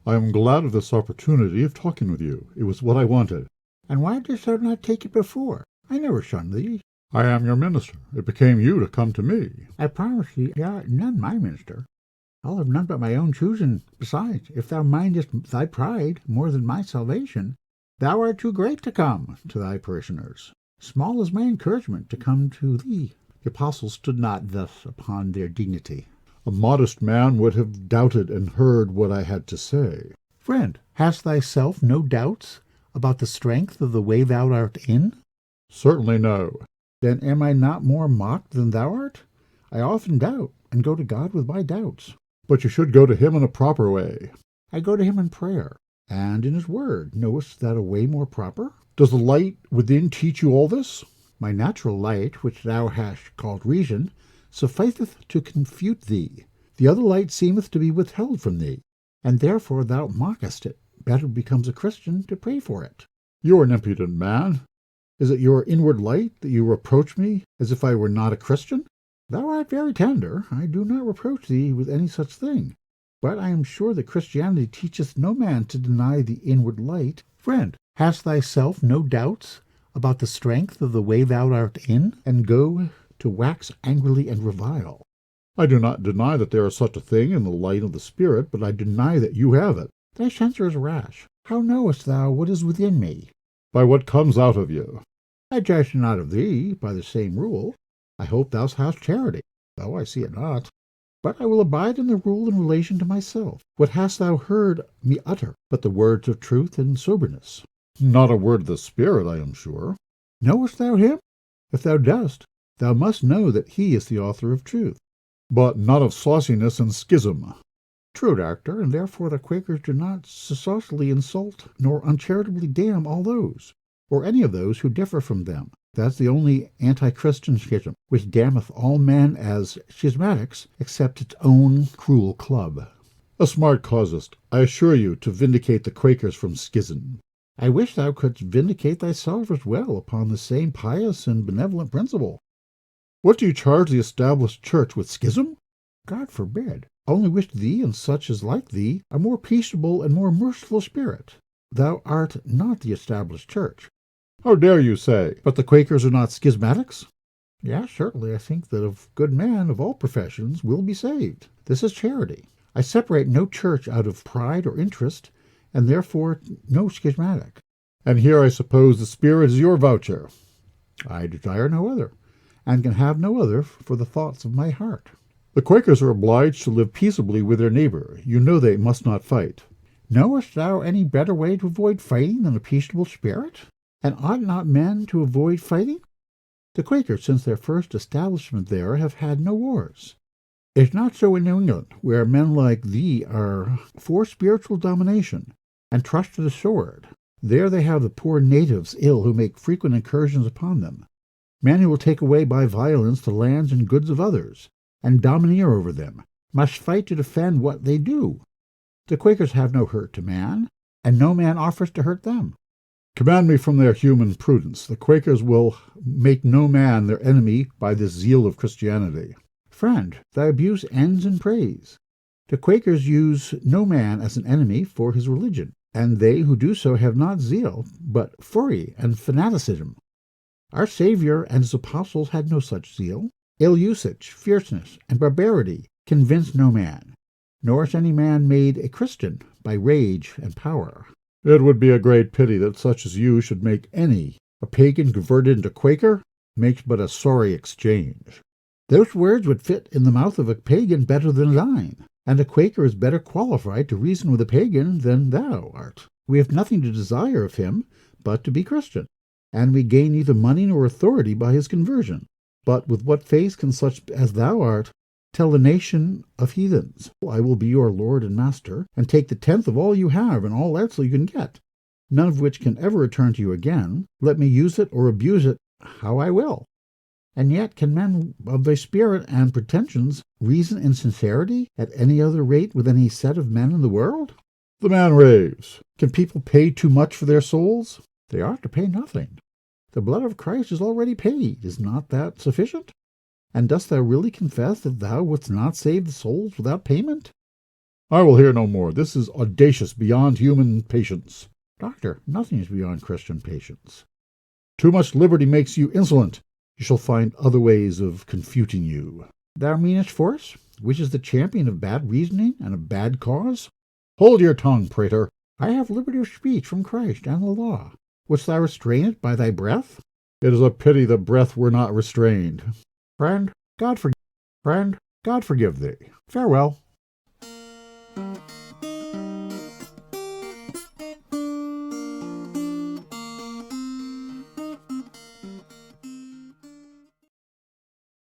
I am glad of this opportunity of talking with you. It was what I wanted. And why didst thou not take it before? I never shunned thee. I am your minister. It became you to come to me. I promise thee thou art none my minister. I'll have none but my own choosing. Besides, if thou mindest thy pride more than my salvation, thou art too great to come to thy parishioners. Small is my encouragement to come to thee. The apostles stood not thus upon their dignity. A modest man would have doubted and heard what I had to say. Friend, hast thyself no doubts about the strength of the way thou art in? Certainly no. Then am I not more mocked than thou art? I often doubt, and go to God with my doubts. But you should go to him in a proper way. I go to him in prayer, and in his word. Knowest thou a way more proper? Does the light within teach you all this? My natural light, which thou hast called reason, sufficeth to confute thee. The other light seemeth to be withheld from thee, and therefore thou mockest it. Better becomes a Christian to pray for it. You are an impudent man. Is it your inward light that you reproach me as if I were not a Christian? Thou art very tender. I do not reproach thee with any such thing. But I am sure that Christianity teacheth no man to deny the inward light. Friend, hast thyself no doubts about the strength of the way thou art in, and go to wax angrily and revile? I do not deny that there is such a thing in the light of the Spirit, but I deny that you have it. Thy censure is rash. How knowest thou what is within me? By what comes out of you. I judge not of thee by the same rule. I hope thou hast charity, though I see it not. But I will abide in the rule in relation to myself. What hast thou heard me utter, but the words of truth and soberness? Not a word of the Spirit, I am sure. Knowest thou him? If thou dost, thou must know that he is the author of truth. But not of sauciness and schism. True, doctor, and therefore the Quakers do not saucily insult nor uncharitably damn all those, or any of those who differ from them. That's the only anti-Christian schism, which damneth all men as schismatics, except its own cruel club. A smart casuist, I assure you, to vindicate the Quakers from schism. I wish thou couldst vindicate thyself as well upon the same pious and benevolent principle. What do you charge the established church with schism? God forbid. Only wish thee and such as like thee a more peaceable and more merciful spirit. Thou art not the established church. How dare you say? But the Quakers are not schismatics? Yes, certainly I think that a good man of all professions will be saved. This is charity. I separate no church out of pride or interest, and therefore no schismatic. And here I suppose the Spirit is your voucher. I desire no other, and can have no other for the thoughts of my heart. The Quakers are obliged to live peaceably with their neighbor. You know they must not fight. Knowest thou any better way to avoid fighting than a peaceable spirit? And ought not men to avoid fighting? The Quakers, since their first establishment there, have had no wars. It is not so in New England, where men like thee are for spiritual domination, and trust to the sword. There they have the poor natives ill who make frequent incursions upon them, men who will take away by violence the lands and goods of others, and domineer over them, must fight to defend what they do. The Quakers have no hurt to man, and no man offers to hurt them. Command me from their human prudence. The Quakers will make no man their enemy by this zeal of Christianity. Friend, thy abuse ends in praise. The Quakers use no man as an enemy for his religion, and they who do so have not zeal, but fury and fanaticism. Our Saviour and his apostles had no such zeal. Ill usage, fierceness, and barbarity convince no man, nor is any man made a Christian by rage and power. It would be a great pity that such as you should make any. A pagan converted into Quaker makes but a sorry exchange. Those words would fit in the mouth of a pagan better than thine, and a Quaker is better qualified to reason with a pagan than thou art. We have nothing to desire of him but to be Christian, and we gain neither money nor authority by his conversion. But with what face can such as thou art tell the nation of heathens, I will be your lord and master, and take the tenth of all you have and all else you can get, none of which can ever return to you again. Let me use it or abuse it how I will. And yet can men of thy spirit and pretensions reason in sincerity at any other rate with any set of men in the world? The man raves. Can people pay too much for their souls? They ought to pay nothing. The blood of Christ is already paid. Is not that sufficient? And dost thou really confess that thou wouldst not save the souls without payment? I will hear no more. This is audacious beyond human patience. Doctor, nothing is beyond Christian patience. Too much liberty makes you insolent. You shall find other ways of confuting you. Thou meanest force, which is the champion of bad reasoning and of bad cause? Hold your tongue, prater. I have liberty of speech from Christ and the law. Wouldst thou restrain it by thy breath? It is a pity the breath were not restrained. Friend, God forgive thee. Farewell.